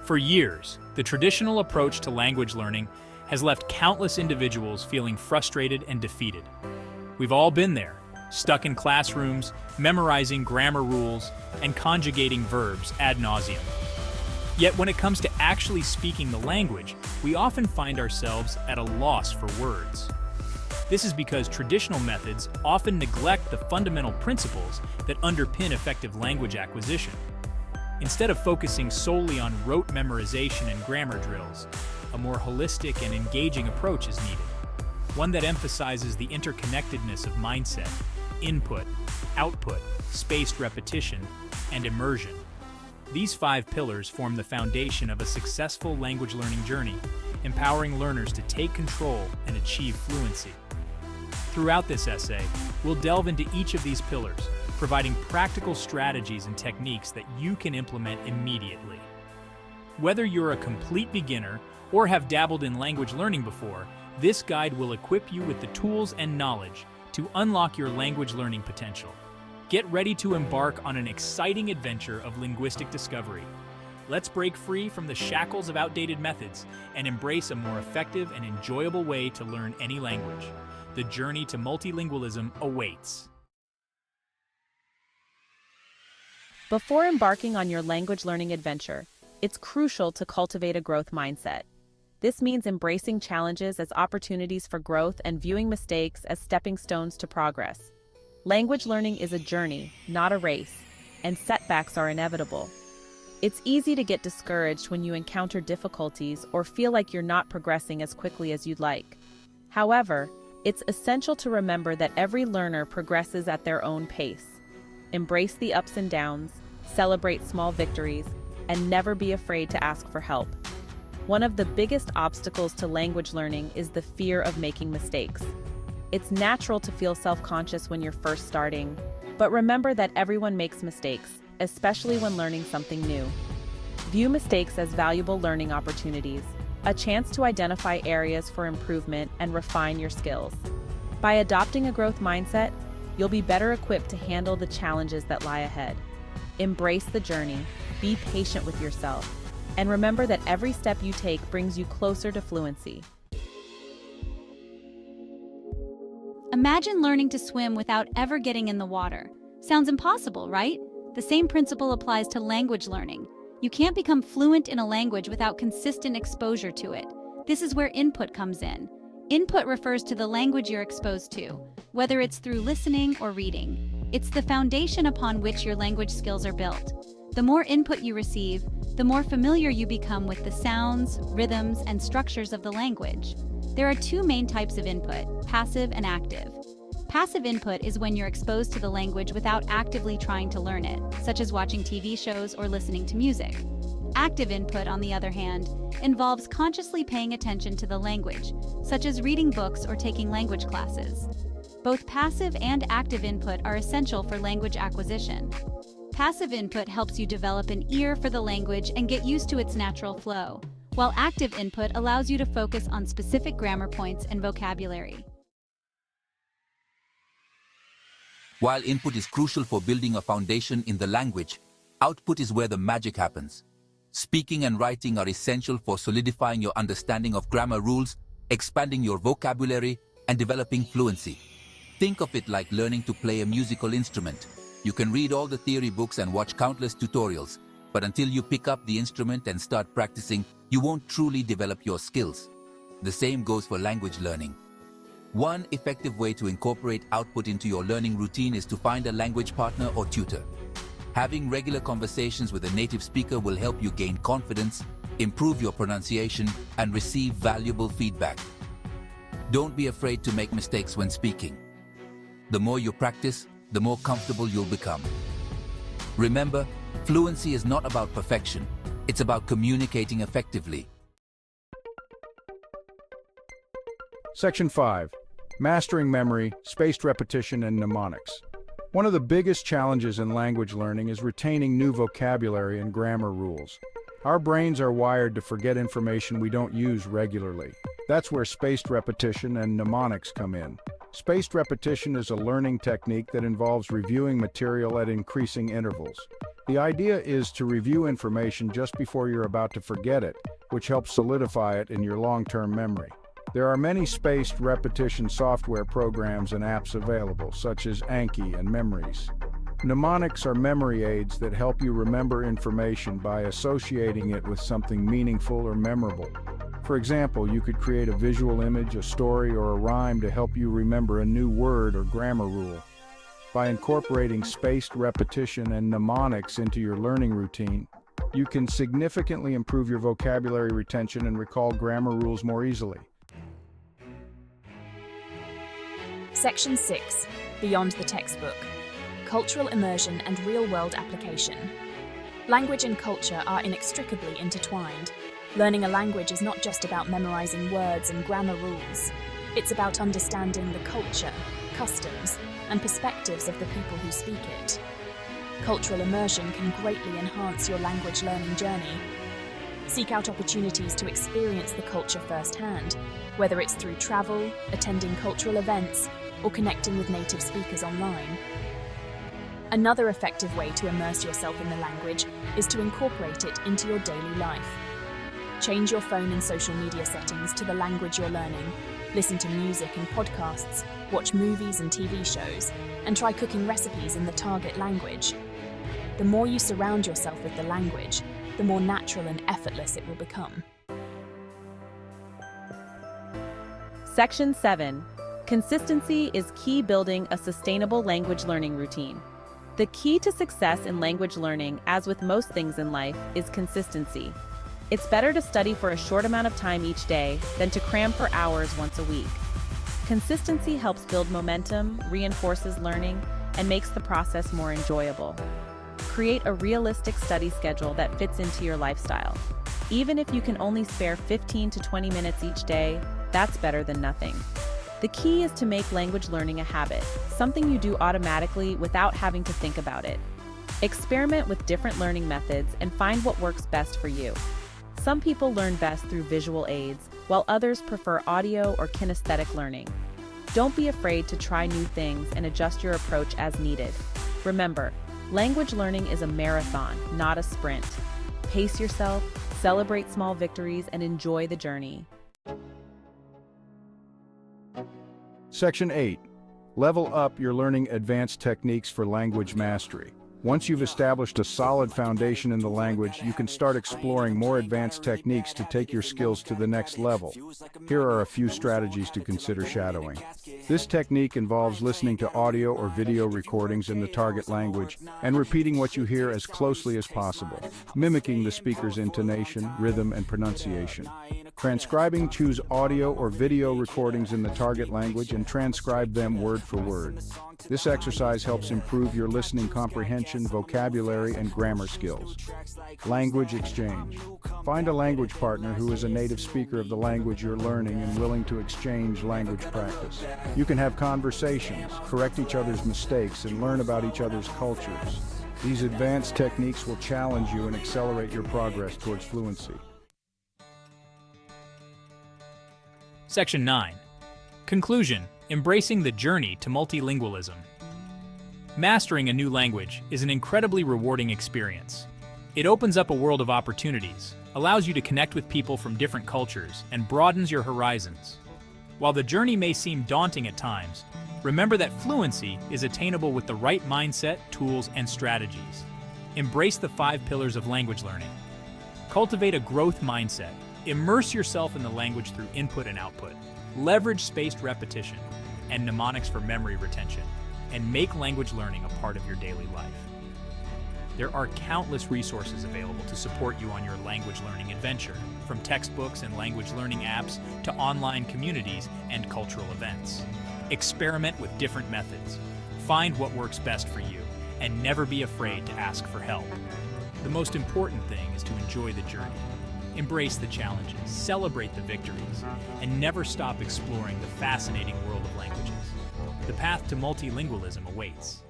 For years, the traditional approach to language learning has left countless individuals feeling frustrated and defeated. We've all been there, stuck in classrooms, memorizing grammar rules, and conjugating verbs ad nauseum. Yet when it comes to actually speaking the language, we often find ourselves at a loss for words. This is because traditional methods often neglect the fundamental principles that underpin effective language acquisition. Instead of focusing solely on rote memorization and grammar drills, a more holistic and engaging approach is needed. One that emphasizes the interconnectedness of mindset, input, output, spaced repetition, and immersion. These 5 pillars form the foundation of a successful language learning journey, empowering learners to take control and achieve fluency. Throughout this essay, we'll delve into each of these pillars, providing practical strategies and techniques that you can implement immediately. Whether you're a complete beginner or have dabbled in language learning before, this guide will equip you with the tools and knowledge to unlock your language learning potential. Get ready to embark on an exciting adventure of linguistic discovery. Let's break free from the shackles of outdated methods and embrace a more effective and enjoyable way to learn any language. The journey to multilingualism awaits. Before embarking on your language learning adventure, it's crucial to cultivate a growth mindset. This means embracing challenges as opportunities for growth and viewing mistakes as stepping stones to progress. Language learning is a journey, not a race, and setbacks are inevitable. It's easy to get discouraged when you encounter difficulties or feel like you're not progressing as quickly as you'd like. However, it's essential to remember that every learner progresses at their own pace. Embrace the ups and downs, celebrate small victories, and never be afraid to ask for help. One of the biggest obstacles to language learning is the fear of making mistakes. It's natural to feel self-conscious when you're first starting, but remember that everyone makes mistakes, especially when learning something new. View mistakes as valuable learning opportunities, a chance to identify areas for improvement and refine your skills. By adopting a growth mindset, you'll be better equipped to handle the challenges that lie ahead. Embrace the journey, be patient with yourself, and remember that every step you take brings you closer to fluency. Imagine learning to swim without ever getting in the water. Sounds impossible, right? The same principle applies to language learning. You can't become fluent in a language without consistent exposure to it. This is where input comes in. Input refers to the language you're exposed to, whether it's through listening or reading. It's the foundation upon which your language skills are built. The more input you receive, the more familiar you become with the sounds, rhythms, and structures of the language. There are 2 main types of input, passive and active. Passive input is when you're exposed to the language without actively trying to learn it, such as watching TV shows or listening to music. Active input, on the other hand, involves consciously paying attention to the language, such as reading books or taking language classes. Both passive and active input are essential for language acquisition. Passive input helps you develop an ear for the language and get used to its natural flow, while active input allows you to focus on specific grammar points and vocabulary. While input is crucial for building a foundation in the language, output is where the magic happens. Speaking and writing are essential for solidifying your understanding of grammar rules, expanding your vocabulary, and developing fluency. Think of it like learning to play a musical instrument. You can read all the theory books and watch countless tutorials, but until you pick up the instrument and start practicing, you won't truly develop your skills. The same goes for language learning. One effective way to incorporate output into your learning routine is to find a language partner or tutor. Having regular conversations with a native speaker will help you gain confidence, improve your pronunciation, and receive valuable feedback. Don't be afraid to make mistakes when speaking. The more you practice, the more comfortable you'll become. Remember, fluency is not about perfection. It's about communicating effectively. Section 5. Mastering memory, spaced repetition, and mnemonics. One of the biggest challenges in language learning is retaining new vocabulary and grammar rules. Our brains are wired to forget information we don't use regularly. That's where spaced repetition and mnemonics come in. Spaced repetition is a learning technique that involves reviewing material at increasing intervals. The idea is to review information just before you're about to forget it, which helps solidify it in your long-term memory. There are many spaced repetition software programs and apps available, such as Anki and Memories. Mnemonics are memory aids that help you remember information by associating it with something meaningful or memorable. For example, you could create a visual image, a story, or a rhyme to help you remember a new word or grammar rule. By incorporating spaced repetition and mnemonics into your learning routine, you can significantly improve your vocabulary retention and recall grammar rules more easily. Section 6. Beyond the textbook. Cultural immersion and real-world application. Language and culture are inextricably intertwined. Learning a language is not just about memorizing words and grammar rules. It's about understanding the culture, customs, and perspectives of the people who speak it. Cultural immersion can greatly enhance your language learning journey. Seek out opportunities to experience the culture firsthand, whether it's through travel, attending cultural events, or connecting with native speakers online. Another effective way to immerse yourself in the language is to incorporate it into your daily life. Change your phone and social media settings to the language you're learning, listen to music and podcasts, watch movies and TV shows, and try cooking recipes in the target language. The more you surround yourself with the language, the more natural and effortless it will become. Section 7. Consistency is key building a sustainable language learning routine. The key to success in language learning, as with most things in life, is consistency. It's better to study for a short amount of time each day than to cram for hours once a week. Consistency helps build momentum, reinforces learning, and makes the process more enjoyable. Create a realistic study schedule that fits into your lifestyle. Even if you can only spare 15 to 20 minutes each day, that's better than nothing. The key is to make language learning a habit, something you do automatically without having to think about it. Experiment with different learning methods and find what works best for you. Some people learn best through visual aids, while others prefer audio or kinesthetic learning. Don't be afraid to try new things and adjust your approach as needed. Remember, language learning is a marathon, not a sprint. Pace yourself, celebrate small victories, and enjoy the journey. Section 8. Level up your learning advanced techniques for language mastery. Once you've established a solid foundation in the language, you can start exploring more advanced techniques to take your skills to the next level. Here are a few strategies to consider shadowing. This technique involves listening to audio or video recordings in the target language and repeating what you hear as closely as possible, mimicking the speaker's intonation, rhythm, and pronunciation. Transcribing: choose audio or video recordings in the target language and transcribe them word for word. This exercise helps improve your listening comprehension, vocabulary, and grammar skills. Language exchange. Find a language partner who is a native speaker of the language you're learning and willing to exchange language practice. You can have conversations, correct each other's mistakes, and learn about each other's cultures. These advanced techniques will challenge you and accelerate your progress towards fluency. Section 9. Conclusion: embracing the journey to multilingualism. Mastering a new language is an incredibly rewarding experience. It opens up a world of opportunities, allows you to connect with people from different cultures, and broadens your horizons. While the journey may seem daunting at times, remember that fluency is attainable with the right mindset, tools, and strategies. Embrace the 5 pillars of language learning. Cultivate a growth mindset. Immerse yourself in the language through input and output. Leverage spaced repetition and mnemonics for memory retention, and make language learning a part of your daily life. There are countless resources available to support you on your language learning adventure, from textbooks and language learning apps to online communities and cultural events. Experiment with different methods. Find what works best for you, and never be afraid to ask for help. The most important thing is to enjoy the journey. Embrace the challenges, celebrate the victories, and never stop exploring the fascinating world of languages. The path to multilingualism awaits.